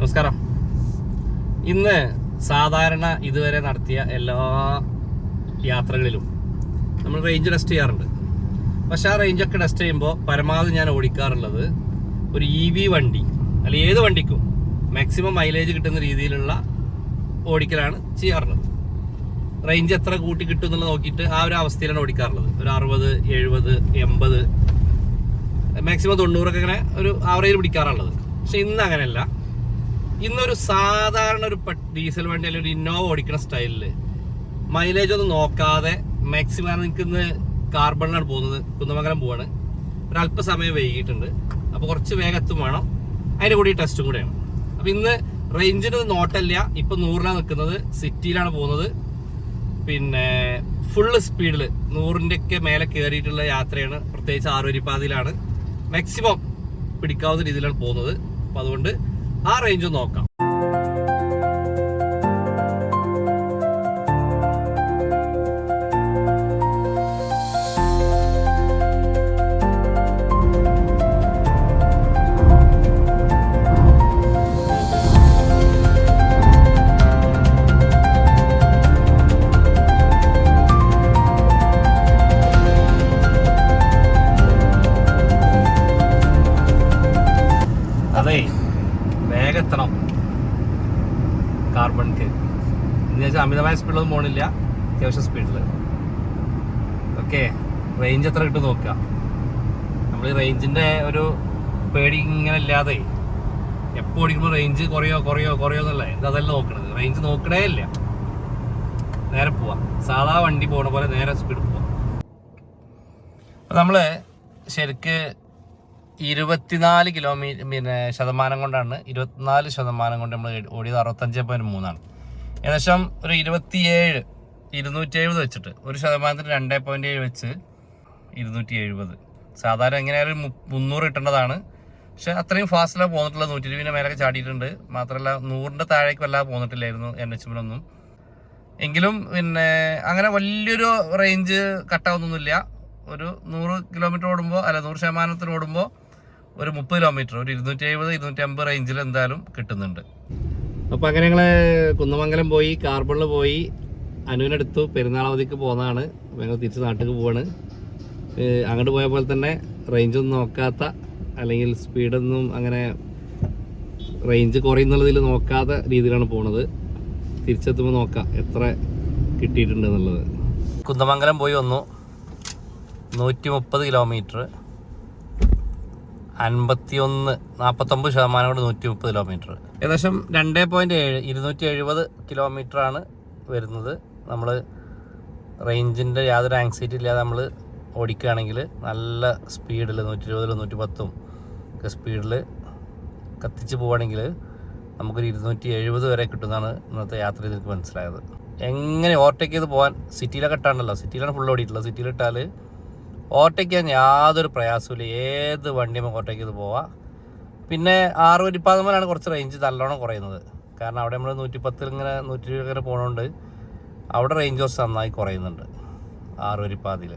നമസ്കാരം. ഇന്ന് സാധാരണ ഇതുവരെ നടത്തിയ എല്ലാ യാത്രകളിലും നമ്മൾ റേഞ്ച് ടെസ്റ്റ് ചെയ്യാറുണ്ട്. പക്ഷെ ആ റേഞ്ചൊക്കെ ടെസ്റ്റ് ചെയ്യുമ്പോൾ പരമാവധി ഞാൻ ഓടിക്കാറുള്ളത് ഒരു EV വണ്ടി അല്ലെങ്കിൽ ഏത് വണ്ടിക്കും മാക്സിമം മൈലേജ് കിട്ടുന്ന രീതിയിലുള്ള ഓടിക്കലാണ് ചെയ്യാറുള്ളത്. റേഞ്ച് എത്ര കൂട്ടി കിട്ടും എന്നുള്ളത് നോക്കിയിട്ട് ആ ഒരു അവസ്ഥയിലാണ് ഓടിക്കാറുള്ളത്. ഒരു 60, 70, 80, മാക്സിമം 90 ഇങ്ങനെ ഒരു ആവറേജ് പിടിക്കാറുള്ളത്. പക്ഷെ ഇന്ന് അങ്ങനെയല്ല. ഇന്നൊരു സാധാരണ ഒരു ഡീസൽ വണ്ടി അല്ലെങ്കിൽ ഒരു ഇന്നോവ ഓടിക്കുന്ന സ്റ്റൈലിൽ മൈലേജ് ഒന്നും നോക്കാതെ മാക്സിമം നിൽക്കുന്ന കാർബണിലാണ് പോകുന്നത്. കുന്നമംഗലം പോവാണ്. ഒരല്പസമയം വൈകിട്ടുണ്ട്. അപ്പോൾ കുറച്ച് വേഗത്തും വേണം. അതിൻ്റെ കൂടി ടെസ്റ്റും കൂടെയാണ്. അപ്പോൾ ഇന്ന് റേഞ്ചിന് നോട്ടല്ല. ഇപ്പം 100ലാണ് നിൽക്കുന്നത്. സിറ്റിയിലാണ് പോകുന്നത്. പിന്നെ ഫുള്ള് സ്പീഡിൽ 100-ൻ്റെയൊക്കെ മേലെ കയറിയിട്ടുള്ള യാത്രയാണ്. പ്രത്യേകിച്ച് ആറുവരിപ്പാതയിലാണ് മാക്സിമം പിടിക്കാവുന്ന രീതിയിലാണ് പോകുന്നത്. അപ്പം അതുകൊണ്ട് ആ റേഞ്ച് നോക്കാം. അതെ, വേഗത്തണം കാർബണിക്ക്. എന്ന് വെച്ചാൽ അമിതമായ സ്പീഡിലൊന്നും പോകണില്ല, അത്യാവശ്യം സ്പീഡിൽ. ഓക്കെ, റേഞ്ച് എത്ര കിട്ടും നോക്കുക. നമ്മൾ ഈ റേഞ്ചിൻ്റെ ഒരു പേടി ഇങ്ങനെ ഇല്ലാതെ എപ്പോൾ ഓടിക്കുമ്പോൾ റേഞ്ച് കുറയോ എന്നല്ല. അതല്ല നോക്കണത്. റേഞ്ച് നോക്കണേ ഇല്ല. നേരെ പോവാം. സാധാ വണ്ടി പോകണ പോലെ നേരെ സ്പീഡ് പോവാം. അപ്പം നമ്മൾ ശരിക്ക് 24 കിലോമീറ്റർ ശതമാനം കൊണ്ടാണ് 24% കൊണ്ട് നമ്മൾ ഓടിയത് 65.3 ഏകദേശം ഒരു 270 വെച്ചിട്ട് 1% 2.7 വെച്ച് 270. സാധാരണ എങ്ങനെയായാലും 300 കിട്ടേണ്ടതാണ്. പക്ഷെ അത്രയും ഫാസ്റ്റിലാണ് പോന്നിട്ടുള്ളത്. 120 മേലൊക്കെ ചാടിയിട്ടുണ്ട്. മാത്രമല്ല 100ൻ്റെ താഴേക്ക് വല്ലാതെ പോന്നിട്ടില്ലായിരുന്നു NH-ലൊന്നും. എങ്കിലും അങ്ങനെ വലിയൊരു റേഞ്ച് കട്ടാവുന്നൊന്നുമില്ല. ഒരു 100 കിലോമീറ്റർ ഓടുമ്പോൾ 100% ഓടുമ്പോൾ ഒരു 30 കിലോമീറ്റർ, ഒരു 270-250 റേഞ്ചിൽ എന്തായാലും കിട്ടുന്നുണ്ട്. അപ്പോൾ അങ്ങനെ ഞങ്ങൾ കുന്നമംഗലം പോയി, കാർബണിൽ പോയി, അനുവിനെടുത്തു. പെരുന്നാൾ അവധിക്ക് പോകുന്നതാണ്. അപ്പോൾ ഞങ്ങൾ തിരിച്ച് നാട്ടിലേക്ക് പോവാണ്. അങ്ങോട്ട് പോയ പോലെ തന്നെ റേഞ്ചൊന്നും നോക്കാത്ത, അല്ലെങ്കിൽ സ്പീഡൊന്നും അങ്ങനെ റേഞ്ച് കുറയുന്നുള്ളതിൽ നോക്കാത്ത രീതിയിലാണ് പോണത്. തിരിച്ചെത്തുമ്പോൾ നോക്കാം എത്ര കിട്ടിയിട്ടുണ്ട് എന്നുള്ളത്. കുന്നമംഗലം പോയി വന്നു. 130 കിലോമീറ്റർ, 49% കൊണ്ട് 130 കിലോമീറ്റർ, ഏകദേശം 2.7 270 കിലോമീറ്ററാണ് വരുന്നത്. നമ്മൾ റേഞ്ചിൻ്റെ യാതൊരു ആങ്സൈറ്റി ഇല്ലാതെ നമ്മൾ ഓടിക്കുകയാണെങ്കിൽ നല്ല സ്പീഡിൽ 120-ലും 110 ഒക്കെ സ്പീഡിൽ കത്തിച്ച് പോവുകയാണെങ്കിൽ നമുക്കൊരു 270 വരെ കിട്ടുന്നതാണ് ഇന്നത്തെ യാത്ര ചെയ്ത് എനിക്ക് മനസ്സിലായത്. എങ്ങനെ ഓവർടേക്ക് ചെയ്ത് പോകാൻ സിറ്റിയിലൊക്കെ ഇട്ടാണല്ലോ, സിറ്റിയിലാണ് ഫുൾ ഓടിയിട്ടുള്ളത്. സിറ്റിയിലിട്ടാൽ ഓവർടേക്ക് ചെയ്യാൻ യാതൊരു പ്രയാസമില്ല. ഏത് വണ്ടിയും ഓവർടേക്ക് ചെയ്ത് പോവാം. പിന്നെ 6 വരിപ്പാതമ്മലാണ് കുറച്ച് റേഞ്ച് നല്ലോണം കുറയുന്നത്. കാരണം അവിടെ നമ്മൾ 110 ഇങ്ങനെ 120 ഇങ്ങനെ പോകണോണ്ട് അവിടെ റേഞ്ച് കുറച്ച് നന്നായി കുറയുന്നുണ്ട് 6 വരിപ്പാതയിൽ.